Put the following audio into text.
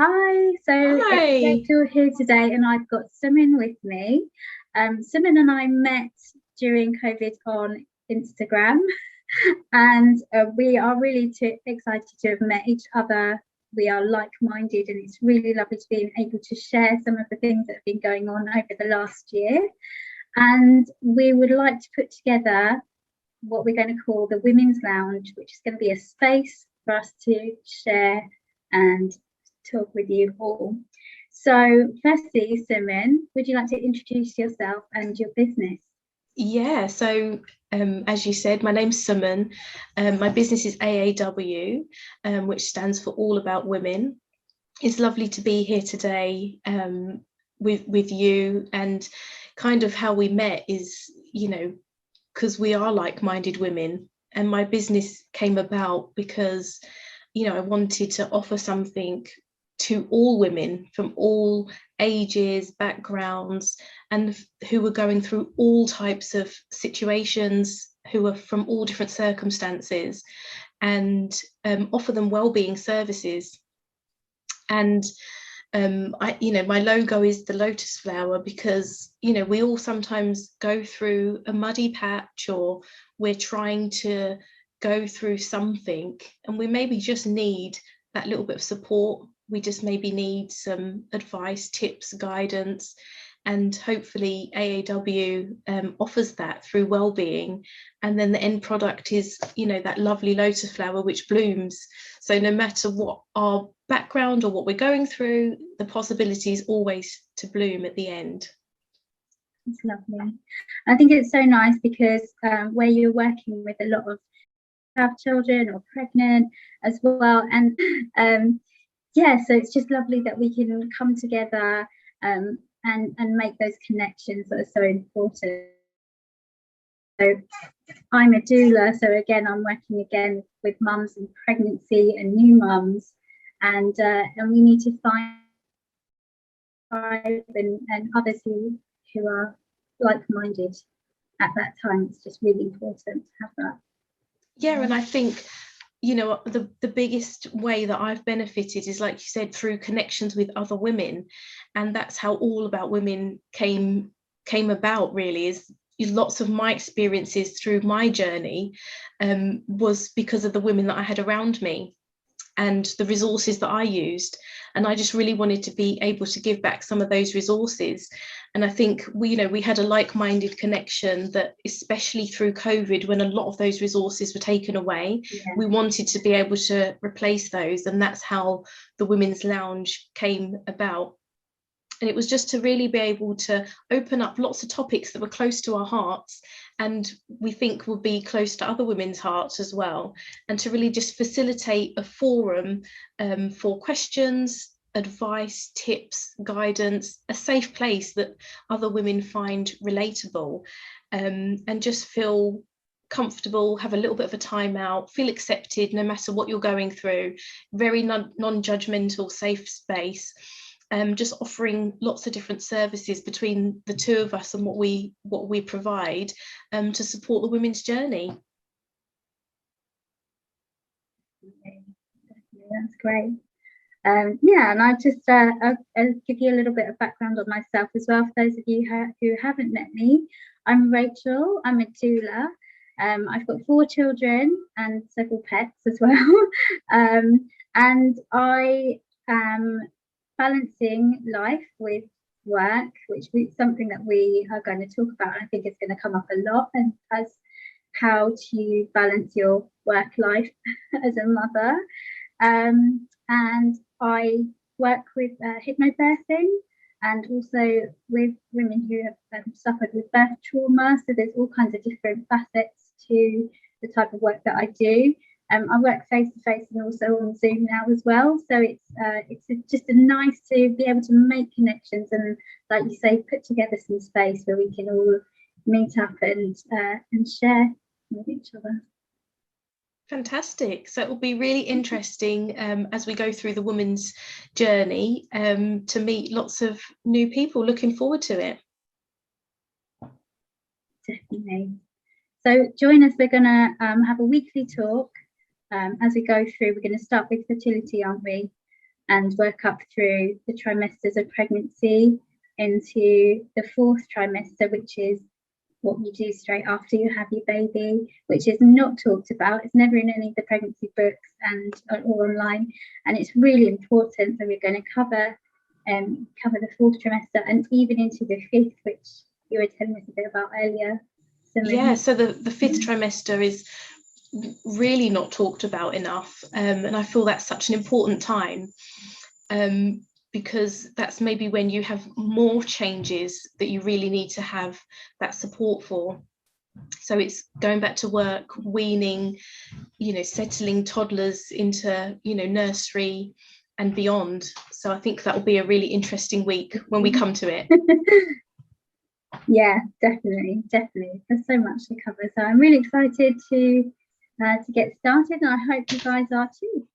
Hi, so it's Hi. Rachel here today, and I've got Sumun with me. Sumun and I met during COVID on Instagram, and we are really excited to have met each other. We are like-minded, and it's really lovely to be able to share some of the things that have been going on over the last year. And we would like to put together what we're going to call the Women's Lounge, which is going to be a space for us to share and talk with you all. So firstly, Simon, would you like to introduce yourself and your business? Yeah, so as you said, my name's Sumun. My business is AAW, which stands for All About Women. It's lovely to be here today with you, and kind of how we met is, because we are like-minded women, and my business came about because, I wanted to offer something to all women from all ages, backgrounds, and who were going through all types of situations, who are from all different circumstances, and offer them well-being services. And my logo is the lotus flower because, we all sometimes go through a muddy patch, or we're trying to go through something, and we maybe just need that little bit of support. We just maybe need some advice, tips, guidance, and hopefully AAW offers that through well-being. And then the end product is, that lovely lotus flower which blooms. So no matter what our background or what we're going through, the possibility is always to bloom at the end. It's lovely. I think it's so nice because where you're working with a lot of have children or pregnant as well, and so it's just lovely that we can come together and make those connections that are so important. So I'm a doula, so again I'm working again with mums in pregnancy and new mums, and we need to find and others who are like-minded at that time. It's just really important to have that. Yeah, and I think the biggest way that I've benefited is, like you said, through connections with other women, and that's how All About Women came about, really. Is lots of my experiences through my journey was because of the women that I had around me and the resources that I used, and I just really wanted to be able to give back some of those resources. And I think we had a like-minded connection that, especially through COVID, when a lot of those resources were taken away, we wanted to be able to replace those, and that's how the Women's Lounge came about. And it was just to really be able to open up lots of topics that were close to our hearts, and we think will be close to other women's hearts as well, and to really just facilitate a forum for questions, advice, tips, guidance, a safe place that other women find relatable, and just feel comfortable, have a little bit of a time out, feel accepted no matter what you're going through. Very non-judgmental, safe space. Just offering lots of different services between the two of us and what we provide to support the women's journey. That's great. And I just I'll give you a little bit of background on myself as well, for those of you who haven't met me. I'm Rachel. I'm a doula. I've got 4 children and several pets as well. And I am balancing life with work, which is something that we are going to talk about. I think it's going to come up a lot, and as how to balance your work life as a mother. And I work with hypnobirthing, and also with women who have suffered with birth trauma. So there's all kinds of different facets to the type of work that I do. I work face-to-face and also on Zoom now as well. So it's just nice to be able to make connections and, like you say, put together some space where we can all meet up and share with each other. Fantastic. So it will be really interesting as we go through the woman's journey to meet lots of new people. Looking forward to it. Definitely. So join us. We're going to have a weekly talk as we go through. We're going to start with fertility, aren't we? and work up through the trimesters of pregnancy into the 4th trimester, which is what you do straight after you have your baby, which is not talked about. It's never in any of the pregnancy books and or online, and it's really important. So we're going to cover the 4th trimester and even into the 5th, which you were telling us a bit about earlier. Yeah, so the 5th trimester is really not talked about enough, and I feel that's such an important time, because that's maybe when you have more changes that you really need to have that support for. So it's going back to work, weaning, settling toddlers into, nursery and beyond. So I think that will be a really interesting week when we come to it. Yeah, definitely. There's so much to cover. So I'm really excited to get started, and I hope you guys are too.